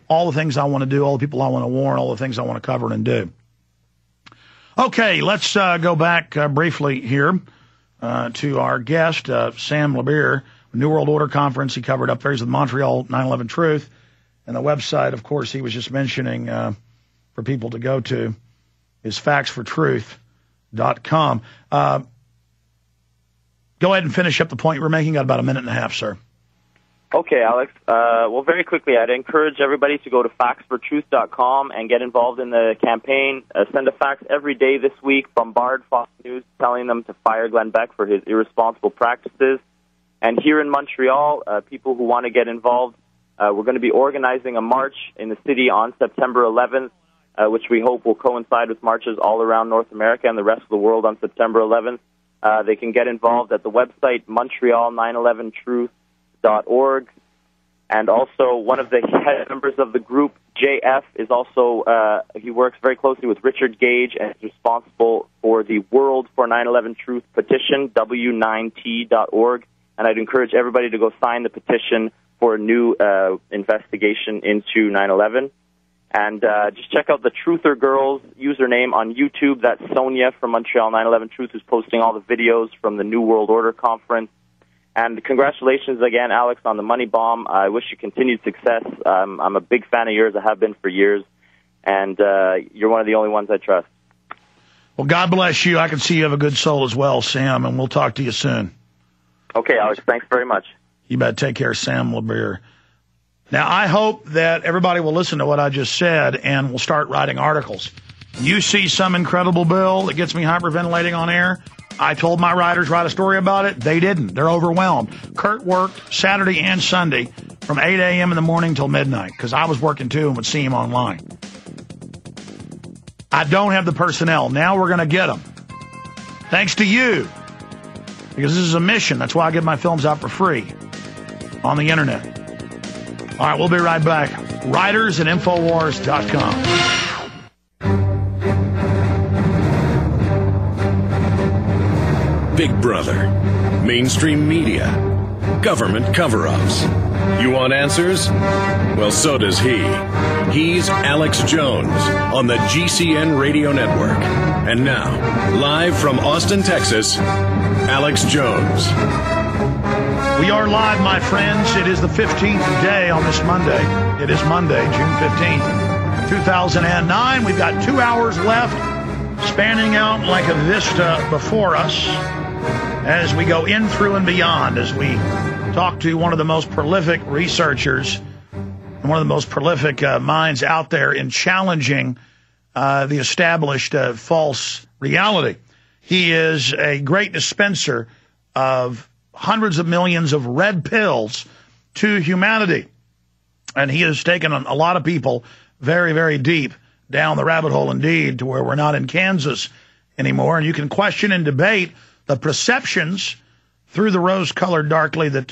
all the things I want to do, all the people I want to warn, all the things I want to cover and do. Okay, let's go back briefly here to our guest, Sam LeBeer, New World Order Conference. He covered up there. He's with Montreal 9/11 Truth. And the website, of course, he was just mentioning for people to go to is factsfortruth.com. Go ahead and finish up the point you were making. Got about a minute and a half, sir. Okay, Alex. Well, very quickly, I'd encourage everybody to go to factsfortruth.com and get involved in the campaign. Send a fax every day this week. Bombard Fox News telling them to fire Glenn Beck for his irresponsible practices. And here in Montreal, people who want to get involved, we're going to be organizing a march in the city on September 11th, which we hope will coincide with marches all around North America and the rest of the world on September 11th. They can get involved at the website Montreal911truth.org. And also one of the head members of the group, JF, is also, he works very closely with Richard Gage and is responsible for the World for 9/11 Truth petition, W9T.org. And I'd encourage everybody to go sign the petition for a new investigation into 9/11. And just check out the Truther Girls username on YouTube. That's Sonia from Montreal 9/11 Truth, who's posting all the videos from the New World Order Conference. And congratulations again, Alex, on the money bomb. I wish you continued success. I'm a big fan of yours. I have been for years. And you're one of the only ones I trust. Well, God bless you. I can see you have a good soul as well, Sam, and we'll talk to you soon. Okay, Alex. Thanks very much. You better take care, Sam LeBeer. Now, I hope that everybody will listen to what I just said and will start writing articles. You see some incredible bill that gets me hyperventilating on air. I told my writers write a story about it. They didn't. They're overwhelmed. Kurt worked Saturday and Sunday from 8 a.m. in the morning till midnight because I was working too and would see him online. I don't have the personnel. Now we're going to get them. Thanks to you. Because this is a mission. That's why I give my films out for free on the internet. All right, we'll be right back. Writers at Infowars.com. Big Brother, mainstream media, government cover-ups. You want answers? Well, so does he. He's Alex Jones on the GCN Radio Network. And now, live from Austin, Texas, Alex Jones. We are live, my friends. It is the 15th day on this Monday. It is Monday, June 15th, 2009. We've got 2 hours left, spanning out like a vista before us as we go in, through, and beyond, as we talk to one of the most prolific researchers and one of the most prolific minds out there in challenging the established false reality. He is a great dispenser of hundreds of millions of red pills to humanity. And he has taken a lot of people very, very deep down the rabbit hole indeed, to where we're not in Kansas anymore. And you can question and debate the perceptions through the rose-colored darkly that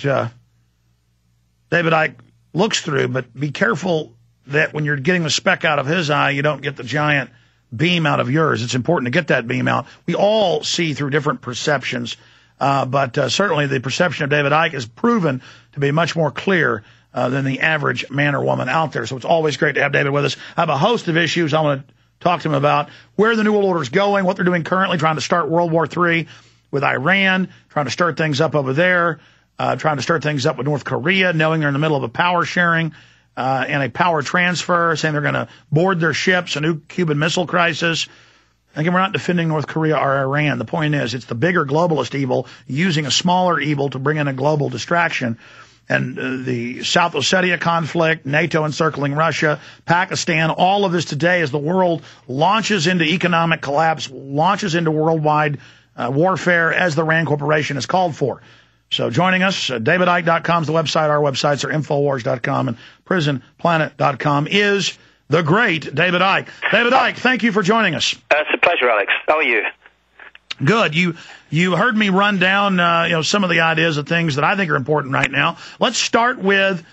David Icke looks through. But be careful that when you're getting the speck out of his eye, you don't get the giant beam out of yours. It's important to get that beam out. We all see through different perceptions. But certainly the perception of David Icke is proven to be much more clear than the average man or woman out there. So it's always great to have David with us. I have a host of issues I want to talk to him about: where the New World Order is going, what they're doing currently, trying to start World War III with Iran, trying to stir things up over there, trying to stir things up with North Korea, knowing they're in the middle of a power sharing and a power transfer, saying they're going to board their ships, a new Cuban Missile Crisis. Again, we're not defending North Korea or Iran. The point is, it's the bigger globalist evil using a smaller evil to bring in a global distraction. And the South Ossetia conflict, NATO encircling Russia, Pakistan, all of this today as the world launches into economic collapse, launches into worldwide warfare as the RAND Corporation has called for. So joining us, DavidIcke.com is the website. Our websites are Infowars.com and PrisonPlanet.com is the great David Icke. David Icke, thank you for joining us. It's a pleasure, Alex. How are you? Good. You heard me run down some of the ideas of things that I think are important right now. Let's start with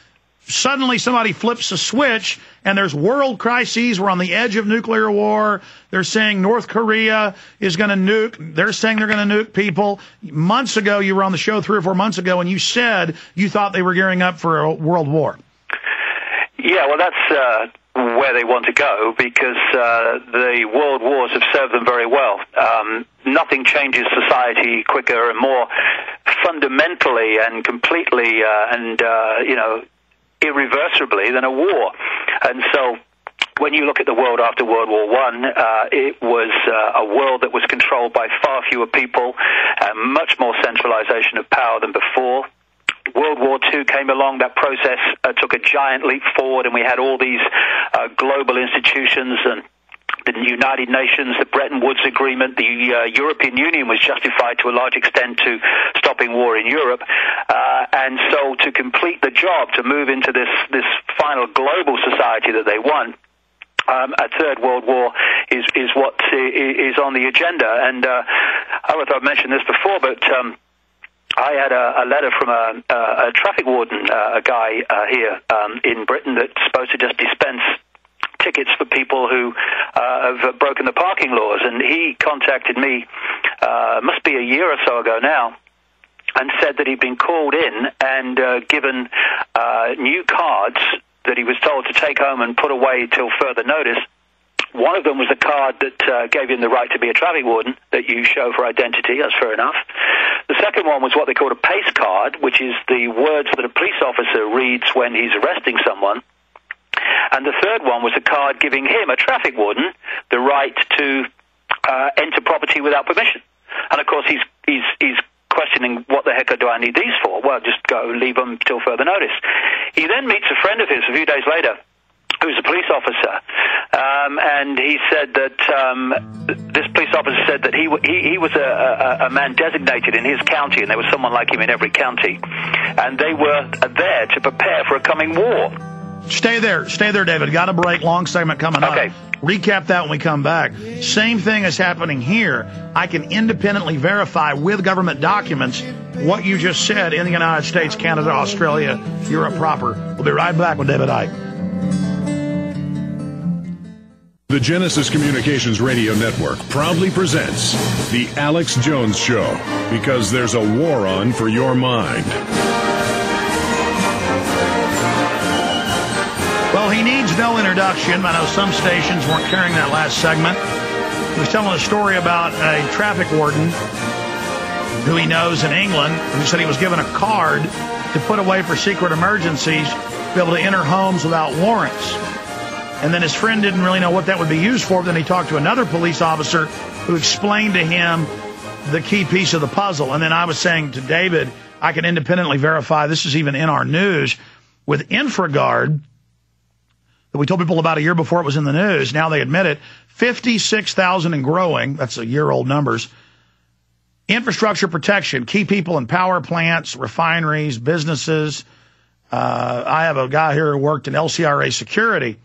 suddenly somebody flips a switch and there's world crises. We're on the edge of nuclear war. They're saying North Korea is going to nuke. They're saying they're going to nuke people. Months ago, you were on the show 3 or 4 months ago, and you said you thought they were gearing up for a world war. Yeah, well, that's where they want to go, because the world wars have served them very well. Nothing changes society quicker and more fundamentally and completely irreversibly than a war. And so when you look at the world after World War I, it was a world that was controlled by far fewer people, much more centralization of power than before. World War II came along, that process took a giant leap forward, and we had all these global institutions and the United Nations, the Bretton Woods Agreement, the European Union was justified to a large extent to stopping war in Europe. And so to complete the job, to move into this final global society that they want, a third world war is what is on the agenda. And I don't know if I've mentioned this before, but I had a letter from a traffic warden, a guy here in Britain that's supposed to just dispense tickets for people who have broken the parking laws. And he contacted me, must be a year or so ago now, and said that he'd been called in and given new cards that he was told to take home and put away till further notice. One of them was a card that gave him the right to be a traffic warden, that you show for identity. That's fair enough. The second one was what they called a pace card, which is the words that a police officer reads when he's arresting someone. And the third one was a card giving him, a traffic warden, the right to enter property without permission. And of course, he's questioning, what the heck do I need these for? Well, just go leave them till further notice. He then meets a friend of his a few days later, who's a police officer, and he said that this police officer said that he was a man designated in his county, and there was someone like him in every county, and they were there to prepare for a coming war. Stay there, David. Got a break. Long segment coming up. Okay. Recap that when we come back. Same thing is happening here. I can independently verify with government documents what you just said in the United States, Canada, Australia, Europe proper. We'll be right back with David Icke. The Genesis Communications Radio Network proudly presents The Alex Jones Show, because there's a war on for your mind. Well, he needs no introduction. I know some stations weren't carrying that last segment. He was telling a story about a traffic warden who he knows in England, who said he was given a card to put away for secret emergencies, to be able to enter homes without warrants. And then his friend didn't really know what that would be used for. Then he talked to another police officer who explained to him the key piece of the puzzle. And then I was saying to David, I can independently verify, this is even in our news, with InfraGard, that we told people about a year before it was in the news. Now they admit it. 56,000 and growing. That's a year-old numbers. Infrastructure protection, key people in power plants, refineries, businesses. I have a guy here who worked in LCRA security.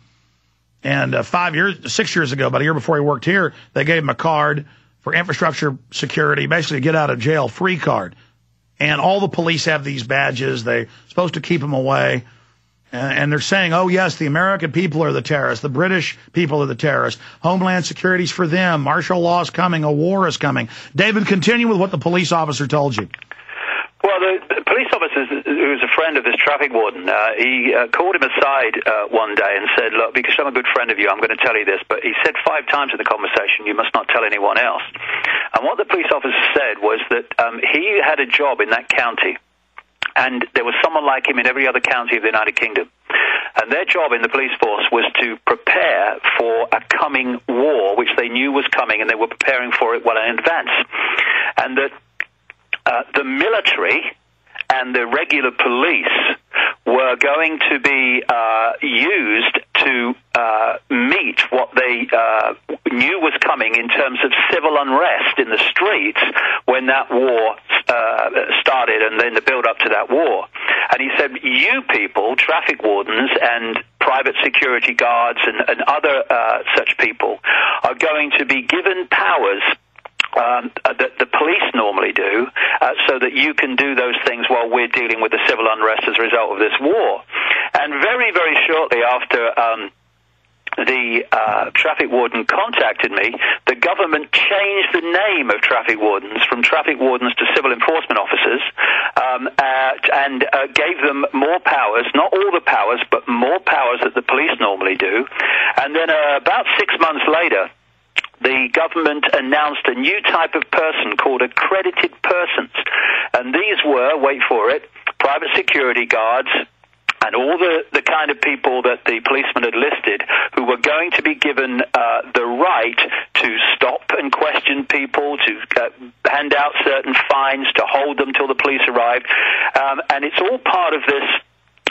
And 6 years ago, about a year before he worked here, they gave him a card for infrastructure security, basically a get-out-of-jail-free card. And all the police have these badges. They're supposed to keep them away. And they're saying, oh, yes, the American people are the terrorists. The British people are the terrorists. Homeland Security's for them. Martial law is coming. A war is coming. David, continue with what the police officer told you. Well, the police officer, who was a friend of this traffic warden, he called him aside one day and said, look, because I'm a good friend of you, I'm going to tell you this. But he said 5 times in the conversation, you must not tell anyone else. And what the police officer said was that he had a job in that county, and there was someone like him in every other county of the United Kingdom. And their job in the police force was to prepare for a coming war, which they knew was coming, and they were preparing for it well in advance. And that the military and the regular police were going to be used to meet what they knew was coming in terms of civil unrest in the streets when that war started, and then the build-up to that war. And he said, you people, traffic wardens and private security guards and other such people, are going to be given powers that the police normally do, so that you can do those things while we're dealing with the civil unrest as a result of this war. And very, very shortly after the traffic warden contacted me, the government changed the name of traffic wardens from traffic wardens to civil enforcement officers, and gave them more powers, not all the powers, but more powers that the police normally do. And then about 6 months later, the government announced a new type of person called accredited persons. And these were, wait for it, private security guards, and all the kind of people that the policeman had listed who were going to be given the right to stop and question people, to hand out certain fines, to hold them till the police arrived. And it's all part of this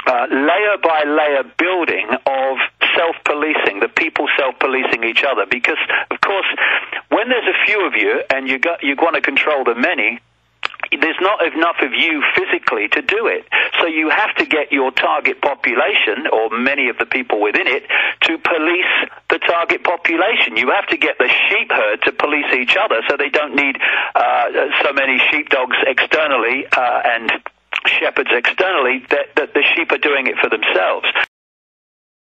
layer-by-layer building of self-policing, the people self-policing each other. Because, of course, when there's a few of you and you want to control the many, there's not enough of you physically to do it. So you have to get your target population, or many of the people within it, to police the target population. You have to get the sheep herd to police each other, so they don't need so many sheepdogs externally and shepherds externally, that the sheep are doing it for themselves.